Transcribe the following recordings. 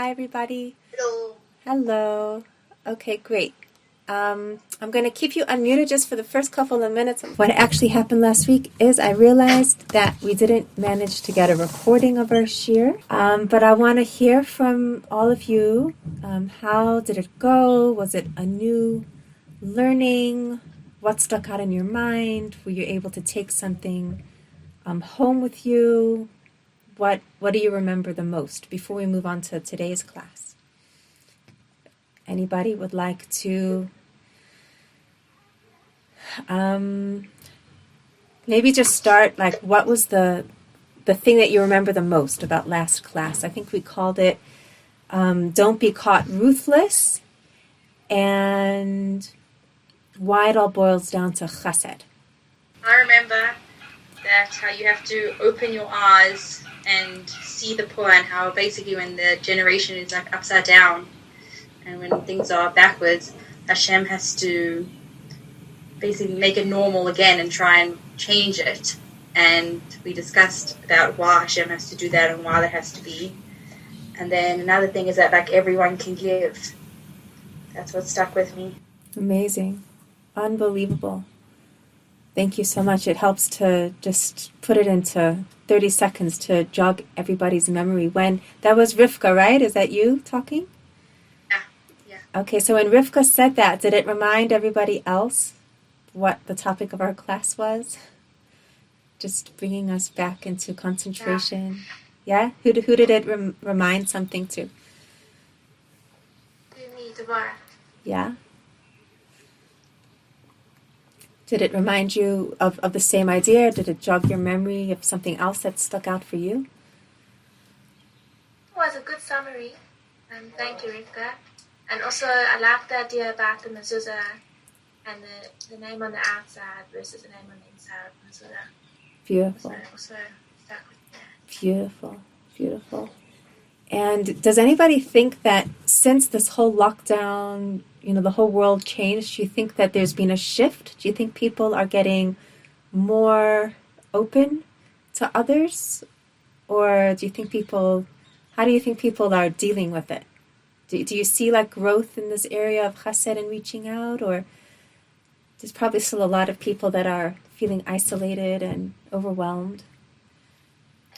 Hi, everybody. Hello. Hello. Okay, great. I'm going to keep you unmuted just for the first couple of minutes. What actually happened last week is I realized that we didn't manage to get a recording of our shir, but I want to hear from all of you. How did it go? Was it a new learning? What stuck out in your mind? Were you able to take something home with you? What do you remember the most before we move on to today's class? Anybody would like to maybe just start, like, what was the thing that you remember the most about last class? I think we called it Don't Be Caught Ruthless, and why it all boils down to chesed. I remember that how you have to open your eyes and see the poor, and how basically when the generation is like upside down and when things are backwards, Hashem has to basically make it normal again and try and change it. And we discussed about why Hashem has to do that and why that has to be. And then another thing is that like everyone can give. That's what stuck with me. Amazing. Unbelievable. Thank you so much. It helps to just put it into 30 seconds to jog everybody's memory. When that was Rivka, right? Is that you talking? Yeah. Okay, so when Rivka said that, did it remind everybody else what the topic of our class was? Just bringing us back into concentration. Yeah? Who did it remind something to? Me, Tamar. Yeah? Did it remind you of the same idea? Did it jog your memory of something else that stuck out for you? It was a good summary. Thank you, Rivka. And also, I like the idea about the mezuzah and the name on the outside versus the name on the inside of the mezuzah. Beautiful. Also stuck with that. Beautiful. Beautiful. And does anybody think that since this whole lockdown, the whole world changed, do you think that there's been a shift? Do you think people are getting more open to others? Or do you think how do you think people are dealing with it? Do you see like growth in this area of chesed and reaching out? Or there's probably still a lot of people that are feeling isolated and overwhelmed?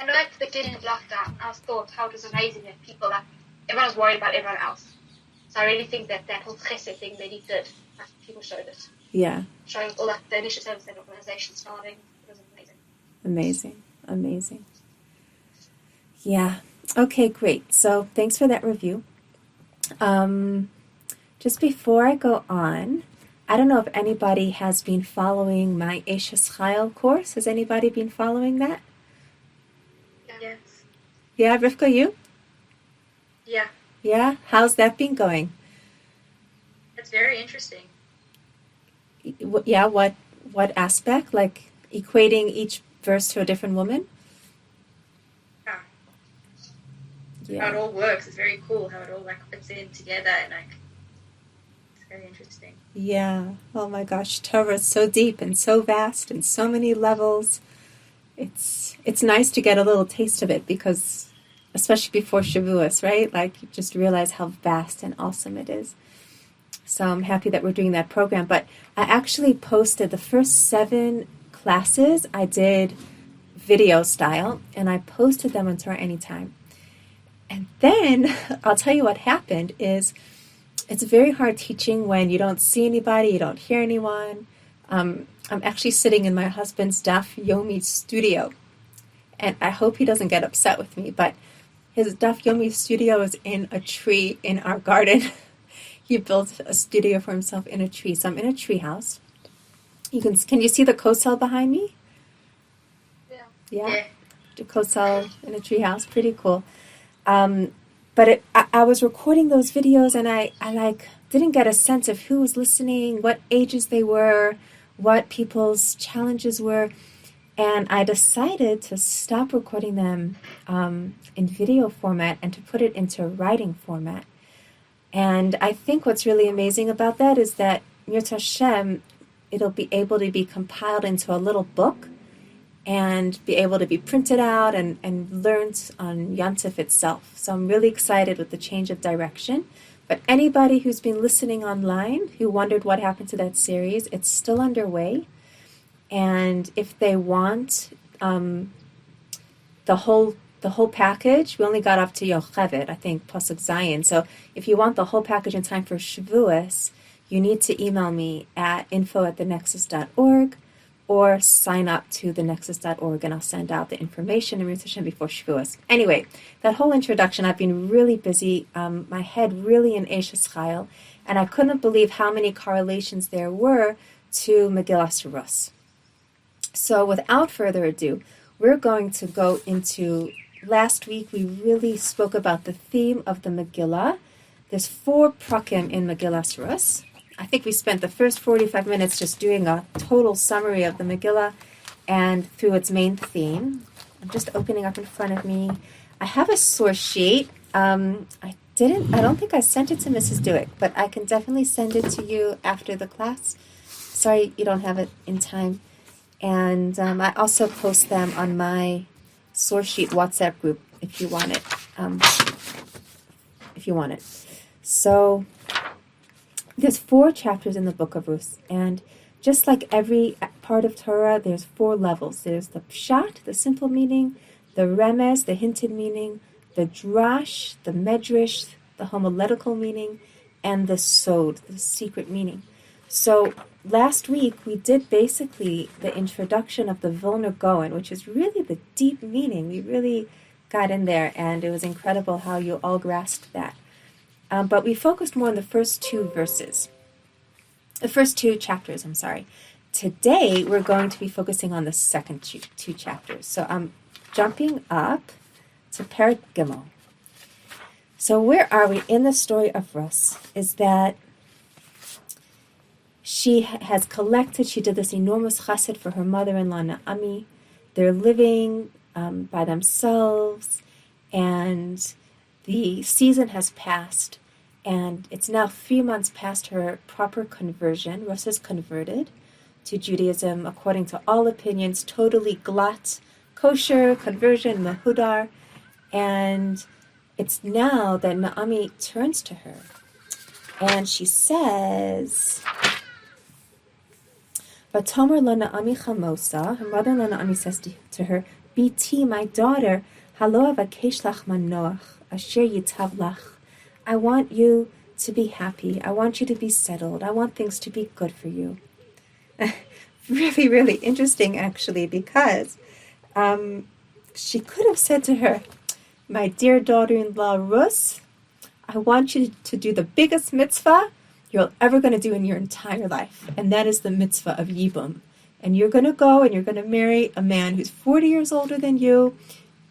I know at the beginning of lockdown, I thought how it was amazing that everyone was worried about everyone else. So I really think that whole chesed thing that he did, people showed it. Yeah. Showing all the initiatives and organizations starting, it was amazing. Amazing. Yeah. Okay, great. So thanks for that review. Just before I go on, I don't know if anybody has been following my Eshes Chayil course. Has anybody been following that? Yes. Yeah, Rivka, you? Yeah. Yeah? How's that been going? It's very interesting. Yeah, what aspect? Like equating each verse to a different woman? Yeah. How it all works is very cool. How it all like fits in together and like it's very interesting. Yeah. Oh my gosh, Torah is so deep and so vast and so many levels. It's nice to get a little taste of it because, especially before Shavuos, right? Like you just realize how vast and awesome it is. So I'm happy that we're doing that program. But I actually posted the first 7 classes I did video style, and I posted them on Torah Anytime. And then I'll tell you what happened is it's very hard teaching when you don't see anybody, you don't hear anyone. I'm actually sitting in my husband's Daf Yomi studio, and I hope he doesn't get upset with me, but his Daf Yomi studio is in a tree in our garden. He built a studio for himself in a tree, so I'm in a tree house. Can you see the kosel behind me? Yeah? The kosel in a tree house, pretty cool. But I was recording those videos, and I didn't get a sense of who was listening, what ages they were, what people's challenges were, and I decided to stop recording them in video format and to put it into writing format. And I think what's really amazing about that is that Mirz Hashem, it'll be able to be compiled into a little book, and be able to be printed out and learned on Yom Tov itself. So I'm really excited with the change of direction. But anybody who's been listening online who wondered what happened to that series, it's still underway. And if they want the whole package, we only got up to Yocheved, I think, Pasuk Zion. So if you want the whole package in time for Shavuos, you need to email me at info@thenexus.org or sign up to thenexus.org, and I'll send out the information and Ruth Hashem before Shavuos. Anyway, that whole introduction, I've been really busy, my head really in Eishes Chayil, and I couldn't believe how many correlations there were to Megillas Rus. So without further ado, we're going to go into, last week we really spoke about the theme of the Megillah. There's 4 prakim in Megillas Rus. I think we spent the first 45 minutes just doing a total summary of the Megillah and through its main theme. I'm just opening up in front of me. I have a source sheet. I don't think I sent it to Mrs. Dewick, but I can definitely send it to you after the class. Sorry you don't have it in time. And I also post them on my source sheet WhatsApp group if you want it. So there's 4 chapters in the book of Ruth, and just like every part of Torah, there's 4 levels. There's the pshat, the simple meaning, the remez, the hinted meaning, the drash, the medrash, the homiletical meaning, and the sod, the secret meaning. So last week we did basically the introduction of the Vilna Gaon, which is really the deep meaning. We really got in there, and it was incredible how you all grasped that. But we focused more on the first 2 chapters. Today, we're going to be focusing on the second 2 chapters. So I'm jumping up to Perek Gimel. So where are we in the story of Rus? Is that she has collected, she did this enormous chesed for her mother-in-law, Naomi. They're living by themselves, and the season has passed, and it's now 3 months past her proper conversion. Rus is converted to Judaism according to all opinions, totally glatt, kosher, conversion, mahudar, and it's now that Naomi turns to her, and she says, but Tamar la Naomi chamosa, her mother-in-law Naomi says to her, Biti, my daughter, halo avakesh lach manoach, asher yitav lach. I want you to be happy. I want you to be settled. I want things to be good for you. Really, really interesting, actually, because she could have said to her, my dear daughter-in-law Rus, I want you to do the biggest mitzvah you're ever going to do in your entire life, and that is the mitzvah of Yibum. And you're going to go and you're going to marry a man who's 40 years older than you,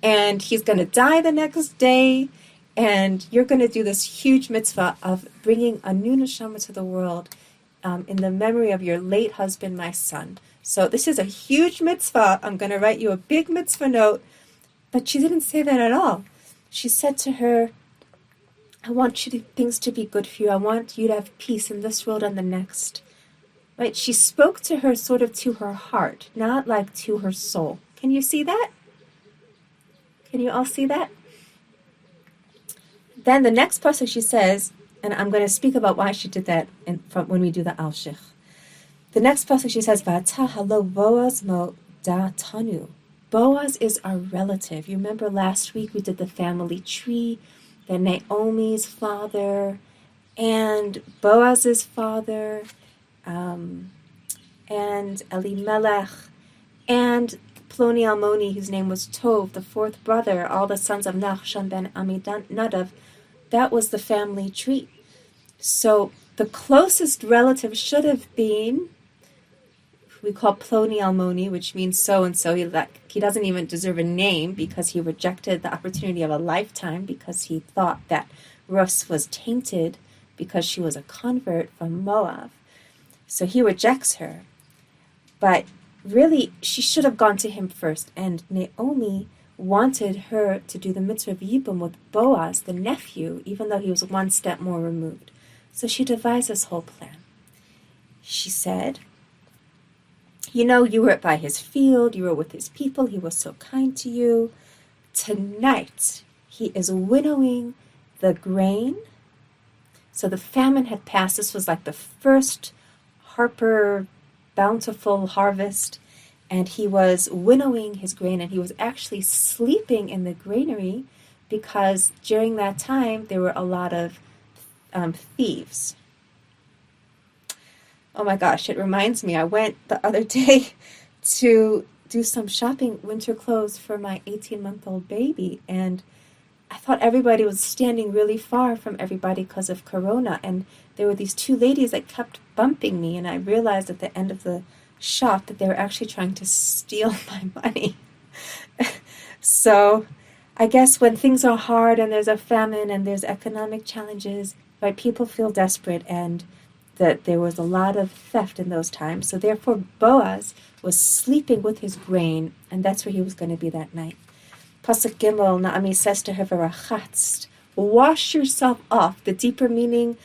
and he's going to die the next day, and you're going to do this huge mitzvah of bringing a new neshama to the world in the memory of your late husband, my son. So this is a huge mitzvah. I'm going to write you a big mitzvah note. But she didn't say that at all. She said to her, I want things to be good for you. I want you to have peace in this world and the next. Right? She spoke to her sort of to her heart, not like to her soul. Can you see that? Can you all see that? Then the next passage she says, and I'm going to speak about why she did that when we do the Al-Shich. The next passage she says, V'ata halo Boaz mo da tanu. Boaz is our relative. You remember last week we did the family tree, that Naomi's father and Boaz's father, and Elimelech, and Ploni Almoni, whose name was Tov, the 4th brother, all the sons of Nachshon ben Aminadav. That was the family tree. So the closest relative should have been, we call Ploni Almoni, which means so-and-so. He doesn't even deserve a name because he rejected the opportunity of a lifetime because he thought that Rus was tainted because she was a convert from Moab. So he rejects her. But really, she should have gone to him first. And Naomi wanted her to do the mitzvah of Yibum with Boaz, the nephew, even though he was 1 step more removed. So she devised this whole plan. She said, You were by his field, you were with his people, he was so kind to you. Tonight, he is winnowing the grain. So the famine had passed. This was like the first Harper bountiful harvest, and he was winnowing his grain, and he was actually sleeping in the granary because during that time there were a lot of thieves. Oh my gosh, it reminds me, I went the other day to do some shopping, winter clothes for my 18-month-old baby, and I thought everybody was standing really far from everybody because of Corona, and there were these two ladies that kept bumping me, and I realized at the end of the shop that they were actually trying to steal my money. So I guess when things are hard and there's a famine and there's economic challenges, right, people feel desperate, and that there was a lot of theft in those times. So therefore Boaz was sleeping with his grain, and that's where he was going to be that night. Pasuk Gimel, Naomi says to her, "Verachatzt, wash yourself off." The deeper meaning,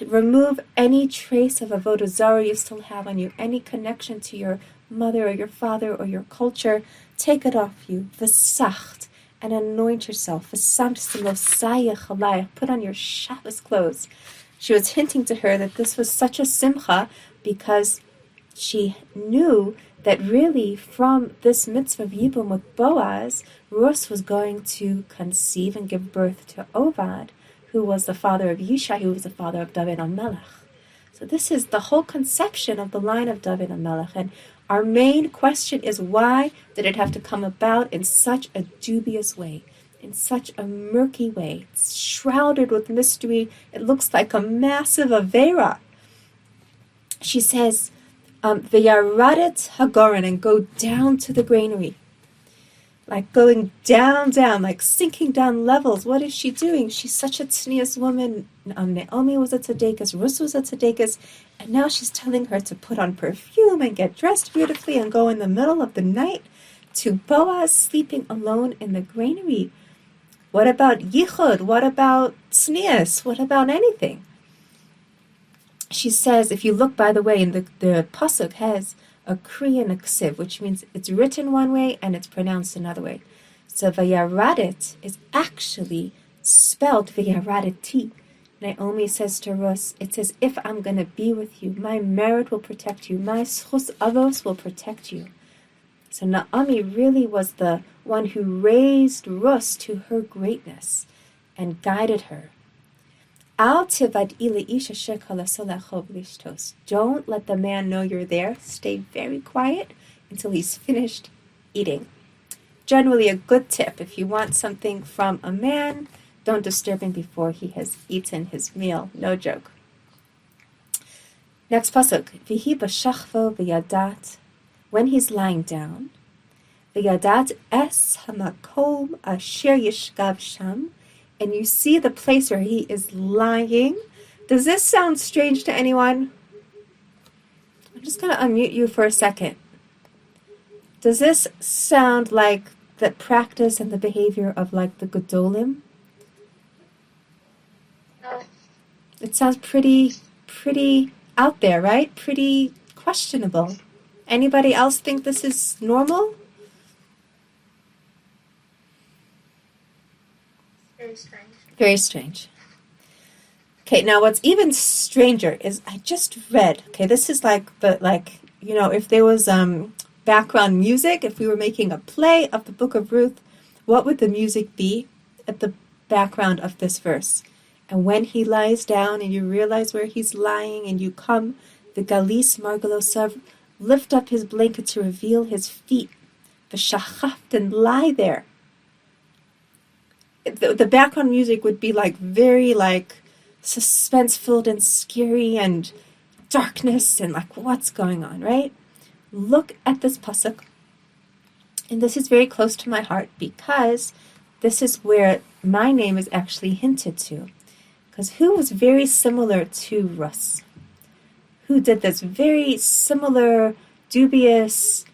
remove any trace of avodah zarah you still have on you, any connection to your mother or your father or your culture. Take it off you. V'sacht, and anoint yourself. V'samt s'losayach alayach, put on your Shabbos clothes. She was hinting to her that this was such a simcha because she knew that really from this mitzvah of Yibum with Boaz, Ruth was going to conceive and give birth to Ovad, who was the father of Yishai, who was the father of Dovid HaMelech. So this is the whole conception of the line of Dovid HaMelech. And our main question is, why did it have to come about in such a dubious way? In such a murky way? It's shrouded with mystery. It looks like a massive avera. She says, V'yaradet hagoren, and go down to the granary. Like going down, like sinking down levels. What is she doing? She's such a tznius woman. Naomi was a tzedekis, Ruth was a tzedekis, and now she's telling her to put on perfume and get dressed beautifully and go in the middle of the night to Boaz sleeping alone in the granary. What about yichud? What about tznius? What about anything? She says, if you look, by the way, in the pasuk has a kri and a ksiv, which means it's written one way and it's pronounced another way. So vayaradet is actually spelled vayaradeti. Naomi says to Ruth, it says, if I'm going to be with you, my merit will protect you, my schus avos will protect you. So Naomi really was the one who raised Ruth to her greatness and guided her. Don't let the man know you're there. Stay very quiet until he's finished eating. Generally a good tip. If you want something from a man, don't disturb him before he has eaten his meal. No joke. Next pasuk. V'hi b'shachvo v'yadat. When he's lying down. V'yadat es hamakom asher yishkav sham. And you see the place where he is lying. Does this sound strange to anyone? I'm just going to unmute you for a second. Does this sound like the practice and the behavior of like the Gedolim? No. It sounds pretty out there, right? Pretty questionable. Anybody else think this is normal? Very strange. Very strange. Okay, now what's even stranger is I just read, okay, this is if there was background music, if we were making a play of the book of Ruth, what would the music be at the background of this verse? And when he lies down and you realize where he's lying and you come, the Galis Margalosav, lift up his blanket to reveal his feet, v'shachaft, and lie there. The background music would be very suspense-filled and scary and darkness and what's going on, right? Look at this pasuk. And this is very close to my heart because this is where my name is actually hinted to. Because who was very similar to Russ? Who did this very similar, dubious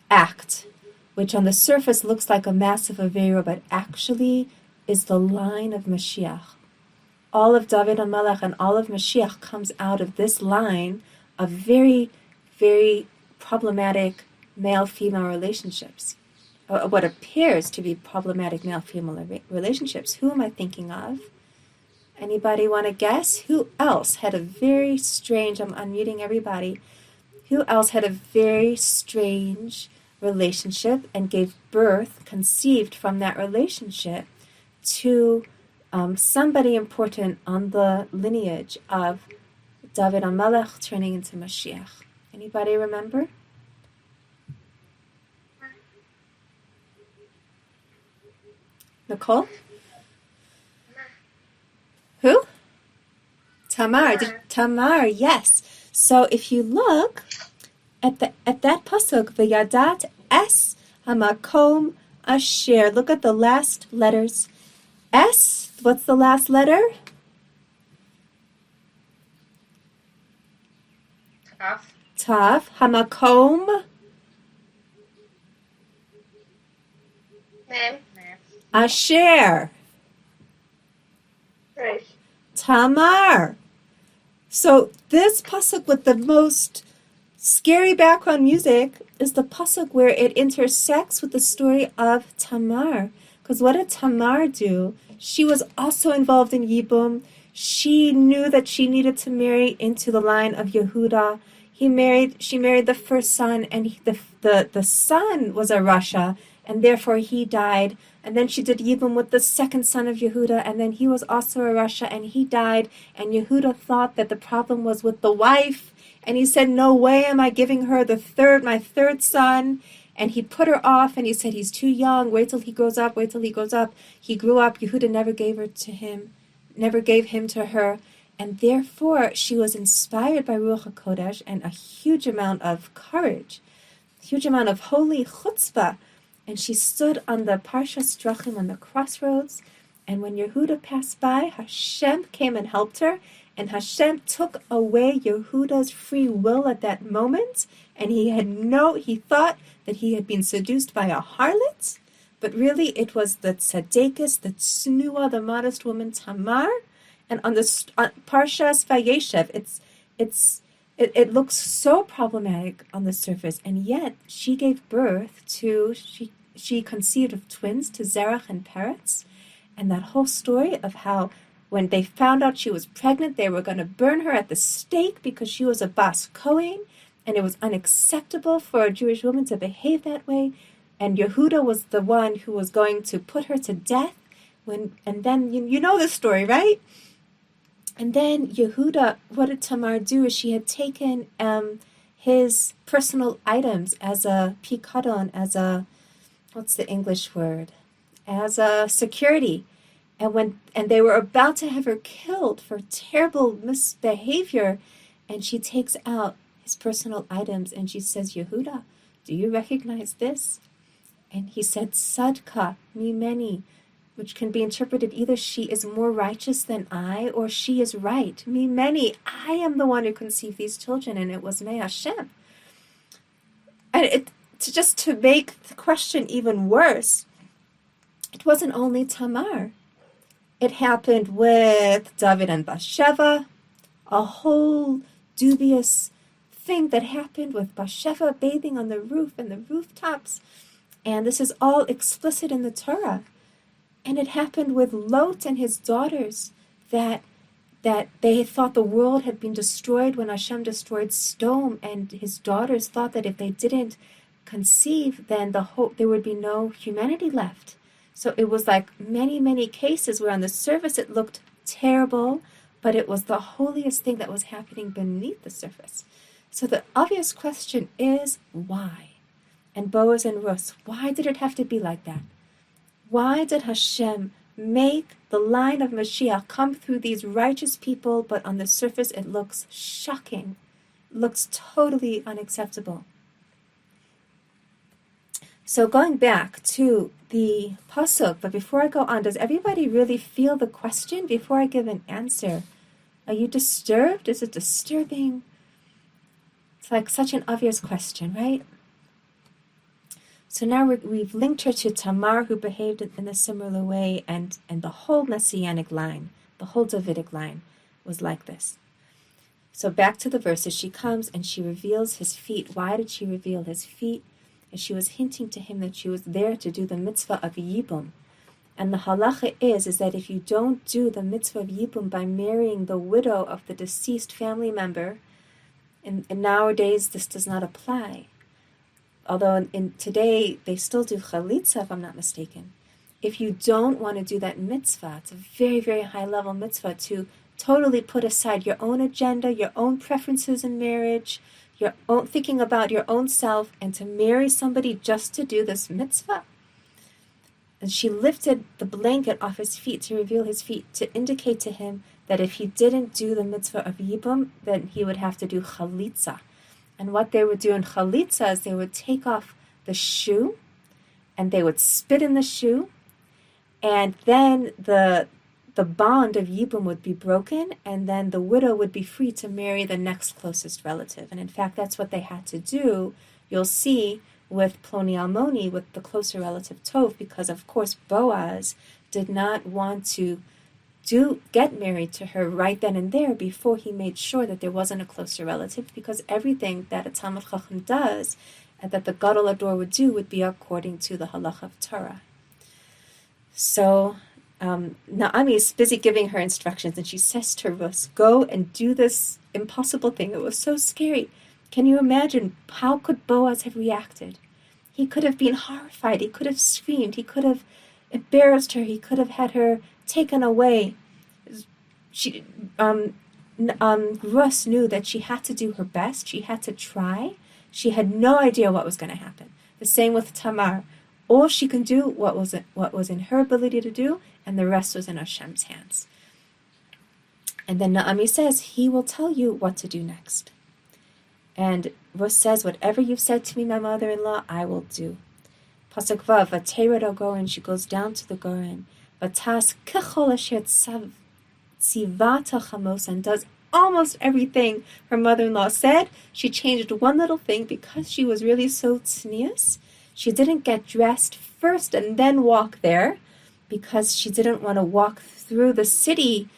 act, which on the surface looks like a massive avera, but actually is the line of Mashiach. All of David HaMelech and all of Mashiach comes out of this line of very, very problematic male-female relationships, or what appears to be problematic male-female relationships. Who am I thinking of? Anybody want to guess? Who else had a very strange, I'm unmuting everybody, who else had a very strange relationship and gave birth, conceived from that relationship, to somebody important on the lineage of David HaMelech turning into Mashiach? Anybody remember? Nicole? Who? Tamar. Tamar, yes. So if you look at that pasuk, V'yadat es hamakom asher. Look at the last letters. S. What's the last letter? Tav. Hamakom. Mem. Asher. Right. Tamar. So this pasuk with the most scary background music is the pasuk where it intersects with the story of Tamar. Because what did Tamar do? She was also involved in Yibum. She knew that she needed to marry into the line of Yehudah. She married the first son, and the son was a Rasha, and therefore he died. And then she did Yibum with the second son of Yehudah, and then he was also a Rasha, and he died. And Yehudah thought that the problem was with the wife, and he said, "No way am I giving her my third son." And he put her off, and he said, "He's too young. Wait till he grows up. Wait till he grows up." He grew up. Yehudah never gave him to her, and therefore she was inspired by Ruach HaKodesh and a huge amount of courage, huge amount of holy chutzpah. And she stood on the Parshas Drachim on the crossroads. And when Yehudah passed by, Hashem came and helped her. And Hashem took away Yehudah's free will at that moment. And he thought that he had been seduced by a harlot. But really it was the tzadekis, the tznuah, the modest woman Tamar. And on Parshas Vayeshev, it looks so problematic on the surface. And yet she gave birth to, she conceived of twins, to Zerach and Peretz. And that whole story of how when they found out she was pregnant, they were going to burn her at the stake because she was a Bas Kohen, and it was unacceptable for a Jewish woman to behave that way. And Yehudah was the one who was going to put her to death. And then, you know the story, right? And then Yehudah, what did Tamar do? Is she had taken his personal items as a pikadon, as a, what's the English word? As a security. And they were about to have her killed for terrible misbehavior, and she takes out his personal items and she says, "Yehudah, do you recognize this?" And he said, "Sadka mimeni," which can be interpreted either she is more righteous than I, or she is right. Mimeni, I am the one who conceived these children, and it was me, Hashem. And to make the question even worse, it wasn't only Tamar. It happened with Dovid and Batsheva, a whole dubious thing that happened with Batsheva bathing on the roof and the rooftops. And this is all explicit in the Torah. And it happened with Lot and his daughters, that they thought the world had been destroyed when Hashem destroyed Sodom, and his daughters thought that if they didn't conceive, then there would be no humanity left. So it was like many, many cases where on the surface it looked terrible, but it was the holiest thing that was happening beneath the surface. So the obvious question is, why? And Boaz and Ruth, why did it have to be like that? Why did Hashem make the line of Mashiach come through these righteous people, but on the surface it looks shocking, looks totally unacceptable? So going back to the pasuk, but before I go on, does everybody really feel the question before I give an answer? Are you disturbed? Is it disturbing? It's like such an obvious question, right? So now we've linked her to Tamar, who behaved in a similar way, and the whole Messianic line, the whole Davidic line was like this. So back to the verses, she comes and she reveals his feet. Why did she reveal his feet? And she was hinting to him that she was there to do the mitzvah of Yibum. And the halacha is that if you don't do the mitzvah of Yibum by marrying the widow of the deceased family member, and nowadays this does not apply. Although in today they still do chalitza, if I'm not mistaken. If you don't want to do that mitzvah, it's a very, very high level mitzvah to totally put aside your own agenda, your own preferences in marriage, your own thinking about your own self, and to marry somebody just to do this mitzvah. And she lifted the blanket off his feet to reveal his feet, to indicate to him that if he didn't do the mitzvah of Yibum, then he would have to do chalitza. And what they would do in chalitza is they would take off the shoe, and they would spit in the shoe, and then the bond of Yibum would be broken, and then the widow would be free to marry the next closest relative. And in fact, that's what they had to do. You'll see with Ploni Almoni, with the closer relative Tov, because of course Boaz did not want to get married to her right then and there before he made sure that there wasn't a closer relative, because everything that a Talmid Chacham does and that the Gadol Ador would do would be according to the halacha of Torah. So Naomi is busy giving her instructions, and she says to Ruth, go and do this impossible thing. It was so scary. Can you imagine how could Boaz have reacted? He could have been horrified. He could have screamed. He could have embarrassed her. He could have had her taken away. Ruth knew that she had to do her best. She had to try. She had no idea what was going to happen. The same with Tamar. All she can do what was in her ability to do, and the rest was in Hashem's hands. And then Naomi says, he will tell you what to do next. And Ruth says, whatever you've said to me, my mother-in-law, I will do. Pasuk Vav, Vateret al Goren, she goes down to the Goren. Vatas kechol asher tzivata chamos, and does almost everything her mother-in-law said. She changed one little thing because she was really so tznius. She didn't get dressed first and then walk there, because she didn't want to walk through the city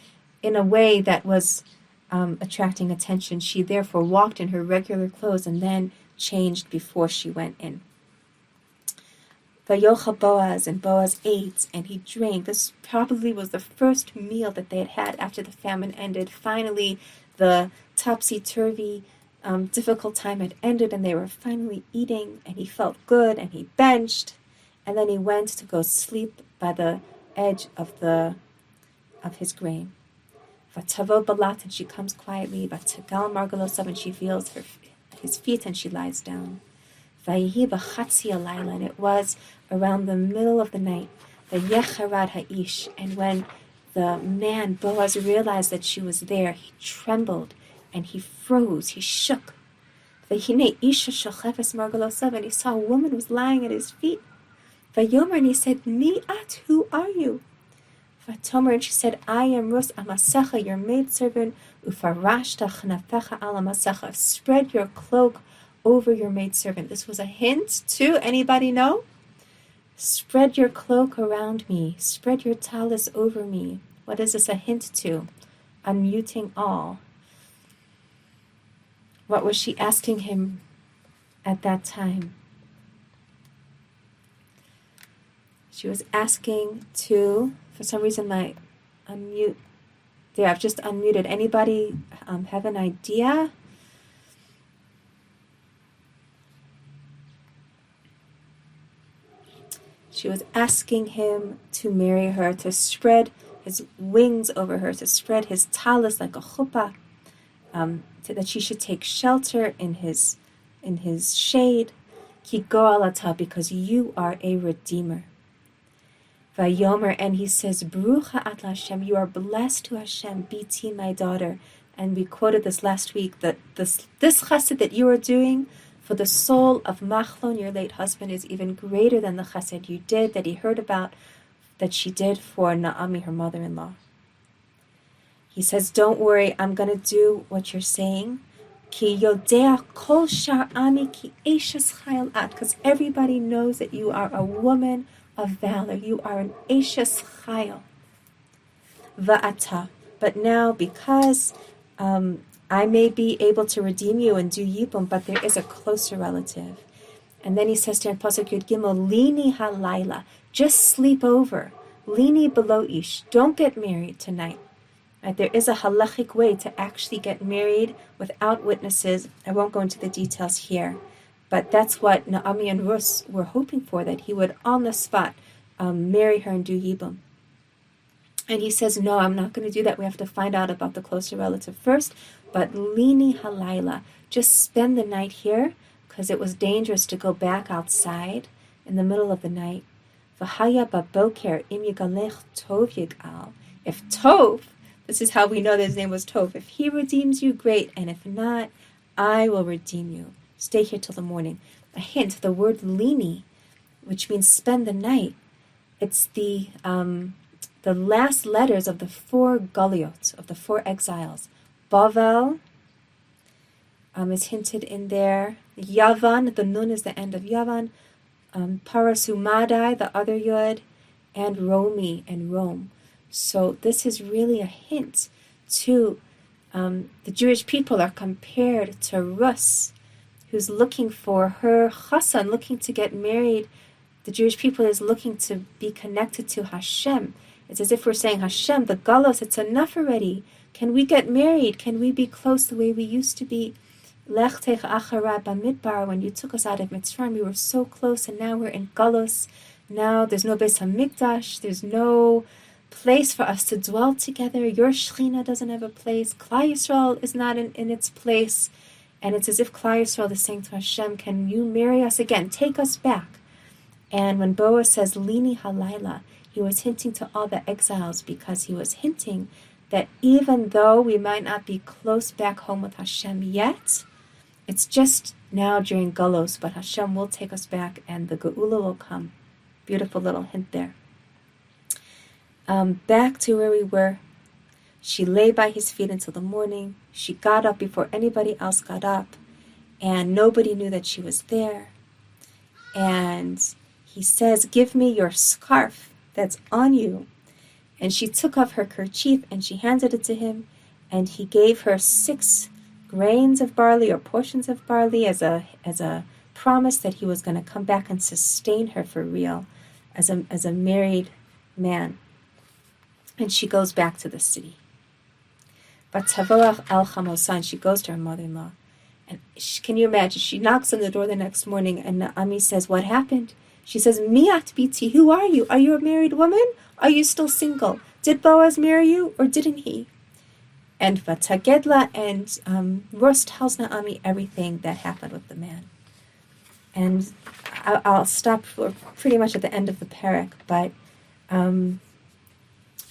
in a way that was attracting attention. She therefore walked in her regular clothes and then changed before she went in. Vayocha Boaz, and Boaz ate and he drank. This probably was the first meal that they had had after the famine ended. Finally, the topsy-turvy, difficult time had ended, and they were finally eating, and he felt good, and he benched, and then he went to go sleep by the edge of his grain. Vatavo balat, and she comes quietly. Vatagal margalosav, and she feels his feet, and she lies down. Vayihi b'chatzi alayla, and it was around the middle of the night. Vayecharad ha'ish, and when the man Boaz realized that she was there, he trembled and he froze. He shook. Vayhine isha shochefes margalosav, and he saw a woman was lying at his feet. Vayomer, and he said, Mi at, who are you? Vatomer, and she said, I am Ruth Amasecha, your maidservant. Ufarashta chnafecha al amasecha, spread your cloak over your maidservant. This was a hint to, anybody know? Spread your cloak around me. Spread your talis over me. What is this a hint to? Unmuting all. What was she asking him at that time? She was asking to, for some reason my unmute, there, I've just unmuted. Anybody have an idea? She was asking him to marry her, to spread his wings over her, to spread his talis like a chuppah, that she should take shelter in his shade. Ki go'alata, because you are a redeemer. Vayomer, and he says, Baruch at Hashem, you are blessed to Hashem, biti, my daughter. And we quoted this last week, that this chesed that you are doing for the soul of Machlon, your late husband, is even greater than the chesed you did, that he heard about, that she did for Naomi, her mother-in-law. He says, don't worry, I'm going to do what you're saying. Ki yodea kol shar ami ki eshes chayil at, because everybody knows that you are a woman of valor. You are an eshes chayil. Va'ata. But now, because I may be able to redeem you and do yibum, but there is a closer relative. And then he says to her in Pasuk Yud Gimel, Lini halayla, just sleep over. Lini below ish, don't get married tonight. Right? There is a halachic way to actually get married without witnesses. I won't go into the details here, but that's what Naomi and Ruth were hoping for, that he would on the spot marry her and do yibum. And he says, no, I'm not going to do that. We have to find out about the closer relative first. But lini halayla, just spend the night here, because it was dangerous to go back outside in the middle of the night. V'haya baboker im yigalech tov yigal. If Tov, this is how we know that his name was Tov, if he redeems you, great, and if not, I will redeem you. Stay here till the morning. A hint, the word lini, which means spend the night, it's the last letters of the 4 galiot, of the 4 exiles. Bavel is hinted in there. Yavan, the nun is the end of Yavan. Parasumadai, the other yud, and Romi, and Rome. So this is really a hint to the Jewish people are compared to Rus, who's looking for her chassan, looking to get married. The Jewish people is looking to be connected to Hashem. It's as if we're saying, Hashem, the galos, it's enough already. Can we get married? Can we be close the way we used to be? Lech tech achara b'midbar, when you took us out of Mitzrayim, we were so close, and now we're in galos. Now there's no Beis HaMikdash, there's no place for us to dwell together. Your Shechina doesn't have a place. Klal Yisrael is not in its place. And it's as if Klal Yisrael is saying to Hashem, can you marry us again? Take us back. And when Boaz says, Lini halayla, he was hinting to all the exiles, because he was hinting that even though we might not be close back home with Hashem yet, it's just now during Galos, but Hashem will take us back and the Geula will come. Beautiful little hint there. Back to where we were. She lay by his feet until the morning. She got up before anybody else got up, and nobody knew that she was there. And he says, give me your scarf that's on you. And she took off her kerchief and she handed it to him, and he gave her 6 grains of barley, or portions of barley, as a promise that he was going to come back and sustain her for real as a married man. And she goes back to the city. But Tavoach el Chamosan, she goes to her mother-in-law. And can you imagine? She knocks on the door the next morning, and Naomi says, what happened? She says, Miat biti, who are you? Are you a married woman? Are you still single? Did Boaz marry you, or didn't he? And Vatagedla, and Ruth tells Naomi everything that happened with the man. And I'll stop pretty much at the end of the parak, but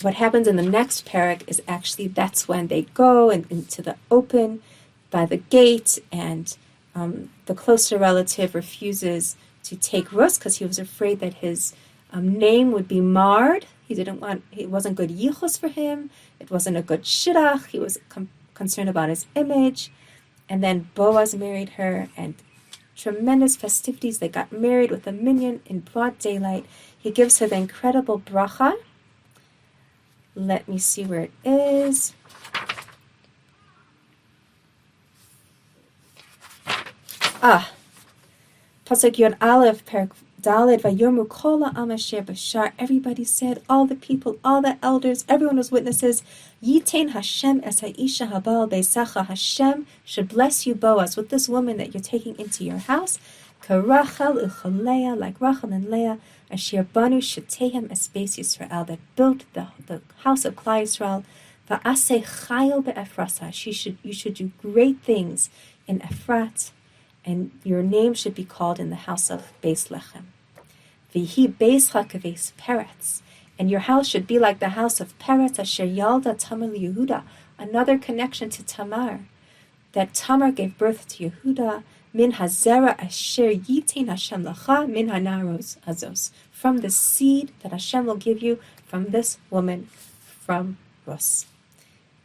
what happens in the next parak is actually that's when they go into the open by the gate, and the closer relative refuses to take Ruth because he was afraid that his name would be marred. It wasn't good yichus for him. It wasn't a good shidduch. He was concerned about his image. And then Boaz married her, and tremendous festivities. They got married with a minyan in broad daylight. He gives her the incredible bracha. Let me see where it is. Pasuk Yod Aleph, Perak Daled, Vayomu Kol Ha'am Asher Bashar. Everybody said, all the people, all the elders, everyone was witnesses. Yitain Hashem es ha'isha habal beisacha. Hashem should bless you, Boaz, with this woman that you're taking into your house. Karachel u'choleah, like Rachel and Leah. Asher banu shetehem es beis Yisrael, that built the house of Klal Yisrael. Va'aseh chayil be'Ephrasa. You should do great things in Ephrat, and your name should be called in the house of Beis Lechem. V'hi beischa keveis Peretz, and your house should be like the house of Peretz, asher yalda Tamar Yehudah, another connection to Tamar, that Tamar gave birth to Yehudah, min hazera asher yitin Hashem lacha min hanaros azos, from the seed that Hashem will give you from this woman, from Ruth.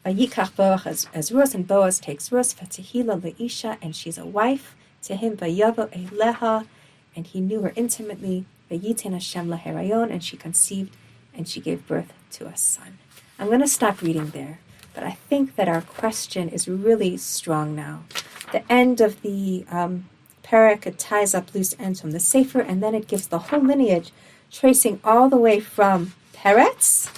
Vayikach Boaz as Ruth, and Boaz takes Ruth, vatehila leisha, and she's a wife to him, vayavo eleha, and he knew her intimately, vayitin Hashem laherayon, and she conceived, and she gave birth to a son. I'm going to stop reading there. But I think that our question is really strong now. The end of the parak, it ties up loose ends from the Sefer, and then it gives the whole lineage, tracing all the way from Peretz,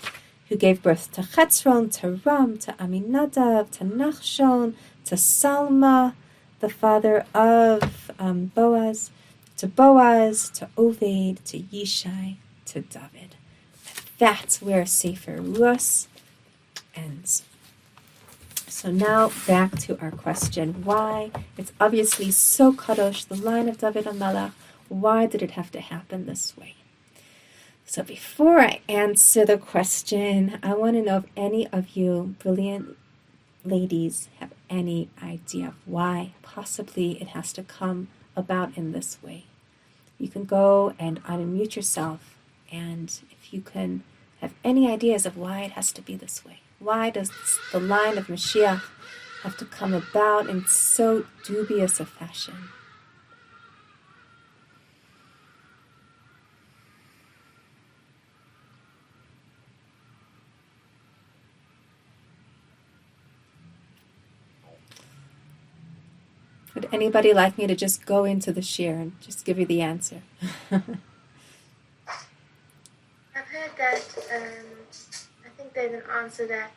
who gave birth to Chetzron, to Ram, to Aminadav, to Nachshon, to Salma, the father of Boaz, to Oved, to Yishai, to David. That's where Sefer Rus ends. So now back to our question. Why? It's obviously so kadosh, the line of David HaMelech. Why did it have to happen this way? So before I answer the question, I want to know if any of you brilliant ladies have any idea of why possibly it has to come about in this way. You can go and unmute yourself, and if you can have any ideas of why it has to be this way. Why does the line of Mashiach have to come about in so dubious a fashion? Would anybody like me to just go into the shir and just give you the answer? I've heard that, I think there's an answer that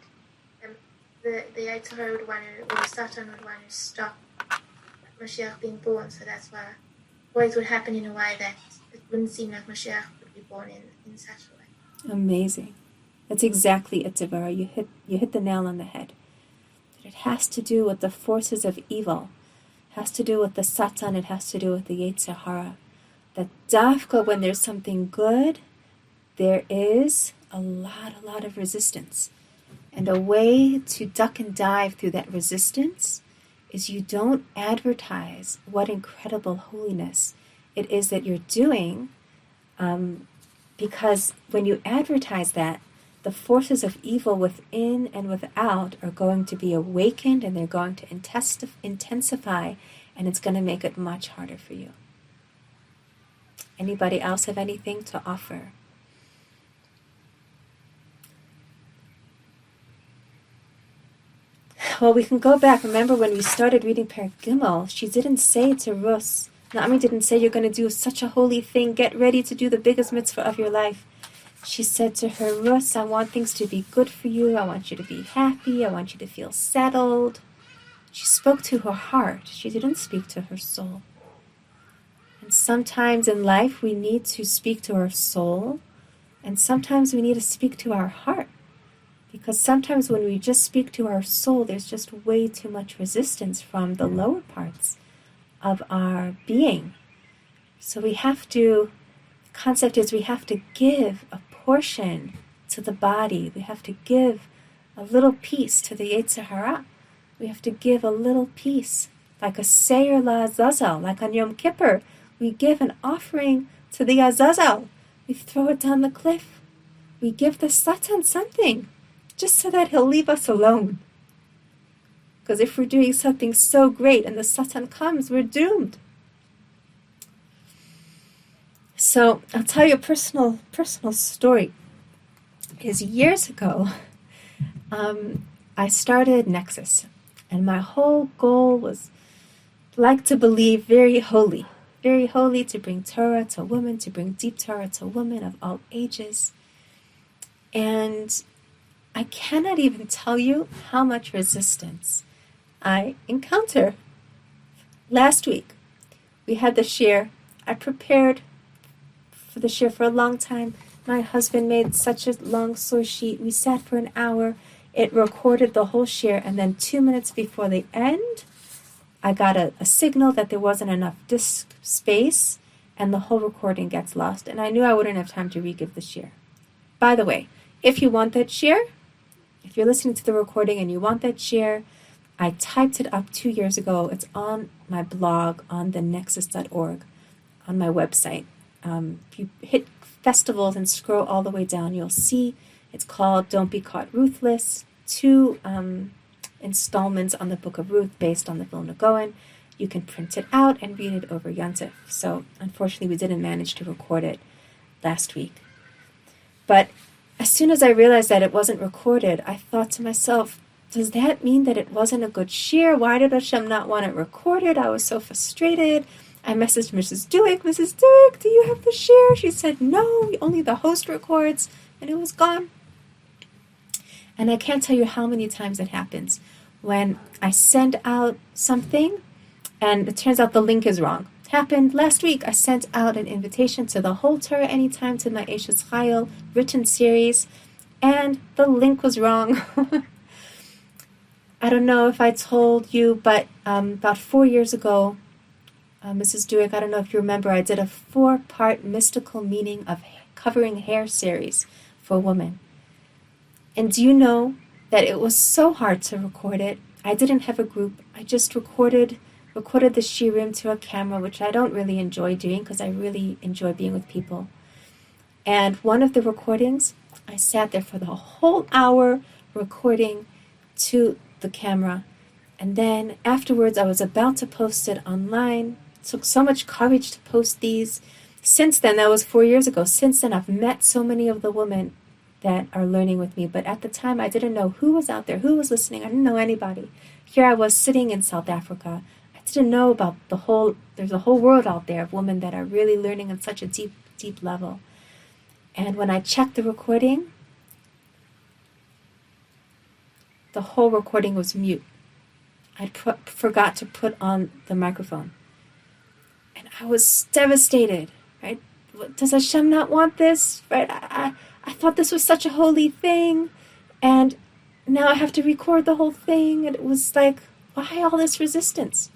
the Yetzer Hara would want to, or the Satan would want to stop Mashiach being born, so that's why always would happen in a way that it wouldn't seem like Mashiach would be born in such a way. Amazing. That's exactly it, Devara. You hit the nail on the head. It has to do with the forces of evil. It has to do with the Satan. It has to do with the Yetzer Hara. That dafka, when there's something good, there is a lot of resistance. And a way to duck and dive through that resistance is you don't advertise what incredible holiness it is that you're doing, because when you advertise that, the forces of evil within and without are going to be awakened, and they're going to intensify, and it's going to make it much harder for you. Anybody else have anything to offer? Well, we can go back. Remember when we started reading Perek Gimel, she didn't say to Rus, Naomi didn't say, you're going to do such a holy thing, get ready to do the biggest mitzvah of your life. She said to her, Rus, I want things to be good for you. I want you to be happy. I want you to feel settled. She spoke to her heart. She didn't speak to her soul. And sometimes in life we need to speak to our soul, and sometimes we need to speak to our heart. Because sometimes when we just speak to our soul, there's just way too much resistance from the lower parts of our being. So we have to, the concept is we have to give a portion to the body. We have to give a little piece to the Yetzer Hara. We have to give a little piece, like a Seir LaAzazel, like on Yom Kippur. We give an offering to the Azazel. We throw it down the cliff. We give the Satan something, just so that he'll leave us alone. Because if we're doing something so great and the Satan comes, we're doomed. So I'll tell you a personal story. Is years ago, I started Nexus, and my whole goal was, like to believe, very holy to bring Torah to women, to bring deep Torah to women of all ages. And I cannot even tell you how much resistance I encounter. Last week, we had the shir. I prepared for the shir for a long time. My husband made such a long source sheet. We sat for an hour. It recorded the whole shir, and then 2 minutes before the end, I got a signal that there wasn't enough disk space, and the whole recording gets lost. And I knew I wouldn't have time to re-give the shir. By the way, if you want that shir, if you're listening to the recording and you want that shir, I typed it up 2 years ago. It's on my blog on thenexus.org, on my website. If you hit festivals and scroll all the way down, you'll see it's called Don't Be Caught Ruthless. 2 installments on the book of Ruth based on the Vilna Gaon. You can print it out and read it over Yontif. So unfortunately we didn't manage to record it last week. But as soon as I realized that it wasn't recorded, I thought to myself, does that mean that it wasn't a good shir? Why did Hashem not want it recorded? I was so frustrated. I messaged Mrs. Duick. Mrs. Duick, do you have the shir? She said, no, only the host records. And it was gone. And I can't tell you how many times it happens when I send out something and it turns out the link is wrong. It happened last week. I sent out an invitation to the whole Torah Anytime to my Eshes Chayil written series, and the link was wrong. I don't know if I told you, but about 4 years ago, Mrs. Duick, I don't know if you remember, I did a 4-part mystical meaning of covering hair series for women. And do you know that it was so hard to record it? I didn't have a group. I just recorded the shirim to a camera, which I don't really enjoy doing because I really enjoy being with people. And one of the recordings, I sat there for the whole hour recording to the camera. And then afterwards, I was about to post it online. It took so much courage to post these. Since then, that was 4 years ago. Since then, I've met so many of the women that are learning with me. But at the time, I didn't know who was out there, who was listening. I didn't know anybody. Here I was sitting in South Africa. I didn't know about there's a whole world out there of women that are really learning on such a deep, deep level. And when I checked the recording, the whole recording was mute. I forgot to put on the microphone. And I was devastated, right? Does Hashem not want this? Right? I thought this was such a holy thing. And now I have to record the whole thing. And it was like, why all this resistance?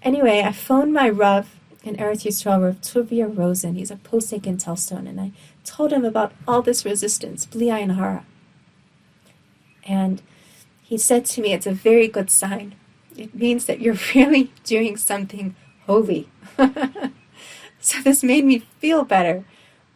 Anyway, I phoned my Rav in Eretz Yisrael, Rav Tuvia Rosen. He's a posek in Telstone. And I told him about all this resistance, Bli Ayin Hara. And he said to me, it's a very good sign. It means that you're really doing something holy. So this made me feel better.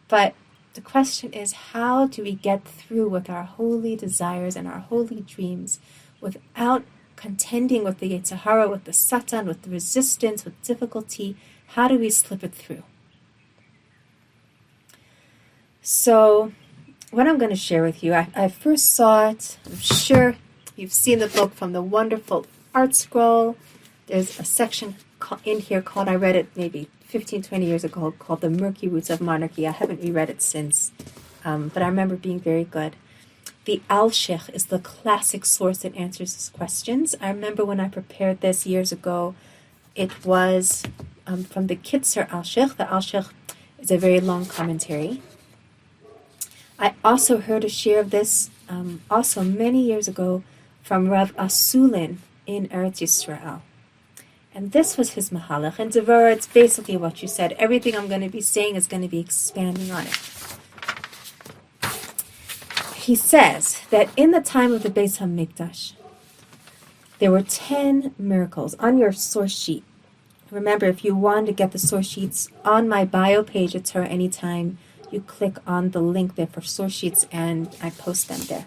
But the question is, how do we get through with our holy desires and our holy dreams without contending with the Yetzer Hara, with the Satan, with the resistance, with difficulty? How do we slip it through? So what I'm going to share with you, I first saw it, I'm sure you've seen the book from the wonderful art scroll. There's a section in here called, I read it maybe 15, 20 years ago, called The Murky Roots of Monarchy. I haven't reread it since, but I remember being very good. The Al-Sheikh is the classic source that answers these questions. I remember when I prepared this years ago, it was from the Kitzer Al-Sheikh. The Al-Sheikh is a very long commentary. I also heard a share of this also many years ago from Rav Asulin in Eretz Yisrael. And this was his mahalach. And Devorah, it's basically what you said. Everything I'm going to be saying is going to be expanding on it. He says that in the time of the Beis HaMikdash, there were 10 miracles on your source sheet. Remember, if you want to get the source sheets on my bio page at Torah Anytime, you click on the link there for source sheets and I post them there.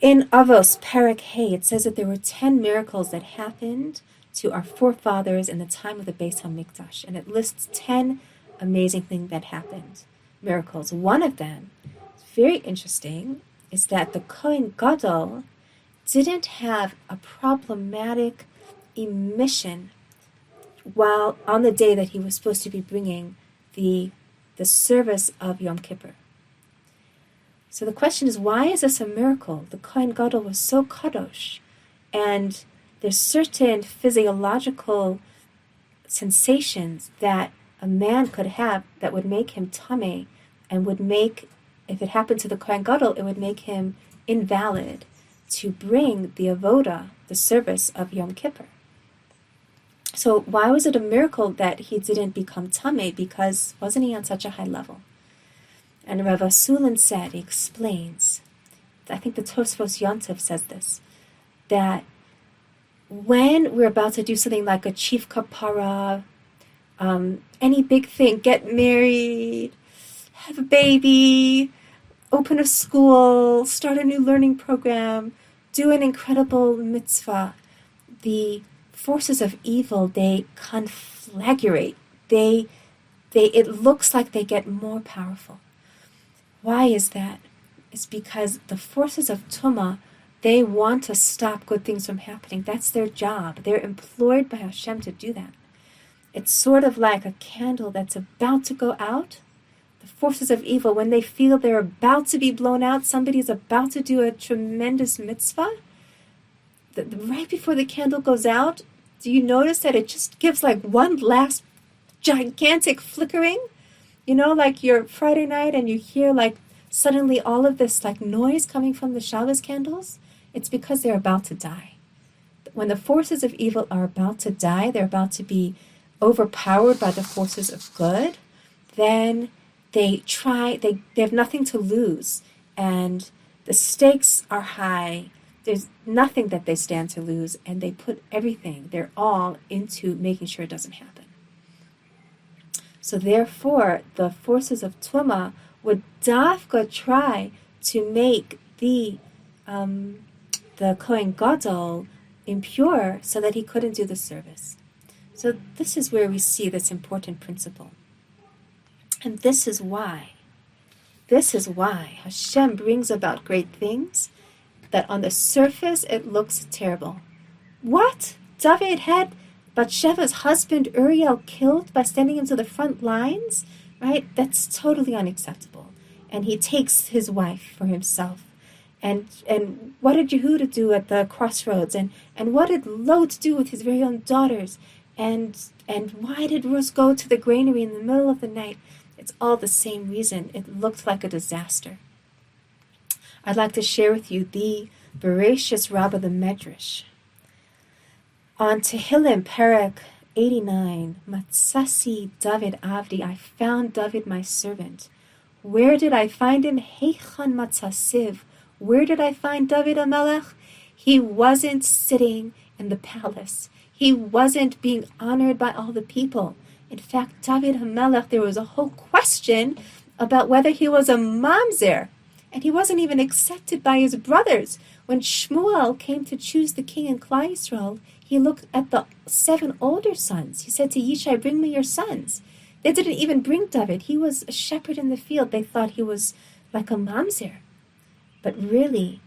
In Avos, Perek Hey, it says that there were 10 miracles that happened to our forefathers in the time of the Beis HaMikdash. And it lists 10 amazing things that happened. Miracles. One of them, very interesting, is that the Kohen Gadol didn't have a problematic emission while on the day that he was supposed to be bringing the service of Yom Kippur. So the question is, why is this a miracle? The Kohen Gadol was so kadosh, and there's certain physiological sensations that a man could have that would make him tameh, and would make, if it happened to the Kohen Gadol, it would make him invalid to bring the avoda, the service of Yom Kippur. So why was it a miracle that he didn't become tameh? Because wasn't he on such a high level? And Rav Asulin said, he explains, I think the Tosfos Yontif says this, that when we're about to do something like a chief kapara, any big thing, get married, have a baby, open a school, start a new learning program, do an incredible mitzvah, the forces of evil, they conflagrate. It looks like they get more powerful. Why is that? It's because the forces of Tumah They want to stop good things from happening. That's their job. They're employed by Hashem to do that. It's sort of like a candle that's about to go out. The forces of evil, when they feel they're about to be blown out, somebody is about to do a tremendous mitzvah, right before the candle goes out, do you notice that it just gives like one last gigantic flickering? You know, like your Friday night and you hear like suddenly all of this like noise coming from the Shabbos candles? It's because they're about to die. When the forces of evil are about to die, they're about to be overpowered by the forces of good, then they have nothing to lose, and the stakes are high. There's nothing that they stand to lose, and they put everything, they're all into making sure it doesn't happen. So therefore, the forces of Tumah would dafka try to make the Kohen Gadol impure so that he couldn't do the service. So this is where we see this important principle. And this is why Hashem brings about great things that on the surface it looks terrible. What? David had Batsheva's husband Uriel killed by sending him to the front lines? Right? That's totally unacceptable. And he takes his wife for himself. And what did Yehudah do at the crossroads? And what did Lot do with his very own daughters? And why did Ruth go to the granary in the middle of the night? It's all the same reason. It looked like a disaster. I'd like to share with you the Bereshis Rabbah the Medrash. On Tehillim, Perek 89, Matsasi David Avdi, I found David my servant. Where did I find him? Heichan Matsasiv. Where did I find David HaMelech? He wasn't sitting in the palace. He wasn't being honored by all the people. In fact, David HaMelech, there was a whole question about whether he was a mamzer, and he wasn't even accepted by his brothers. When Shmuel came to choose the king in Klal Yisrael, he looked at the 7 older sons. He said to Yishai, bring me your sons. They didn't even bring David. He was a shepherd in the field. They thought he was like a mamzer. But really,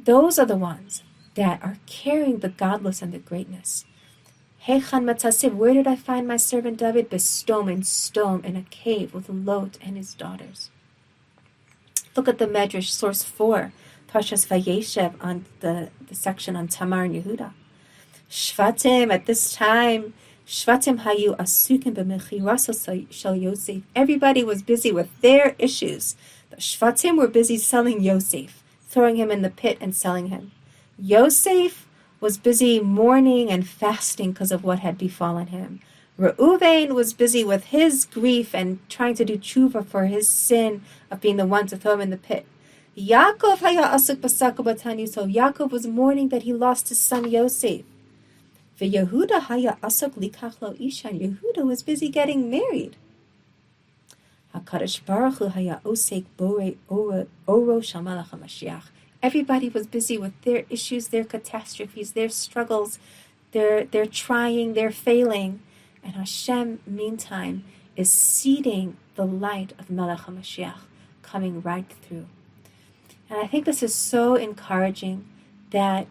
those are the ones that are carrying the godless and the greatness. Heichan Matasiv, where did I find my servant David? Bestom, in a cave with Lot and his daughters. Look at the Medrash, source 4, Parshas Vayeshev, on the section on Tamar Yehudah. Shvatim, at this time, Shvatim hayu asukim b'mechiraso shel Yosef. Everybody was busy with their issues. The Shvatim were busy selling Yosef, throwing him in the pit and selling him. Yosef was busy mourning and fasting because of what had befallen him. Reuven was busy with his grief and trying to do tshuva for his sin of being the one to throw him in the pit. Yaakov haya asuk b'sako batani, so Yaakov was mourning that he lost his son Yosef. Yehudah haya asuk likach lo isha, Yehudah was busy getting married. HaKadosh Baruch Hu haya osek borei oro shel Melech HaMashiach. Everybody was busy with their issues, their catastrophes, their struggles, their trying, their failing. And Hashem, meantime, is seeding the light of Melech HaMashiach coming right through. And I think this is so encouraging that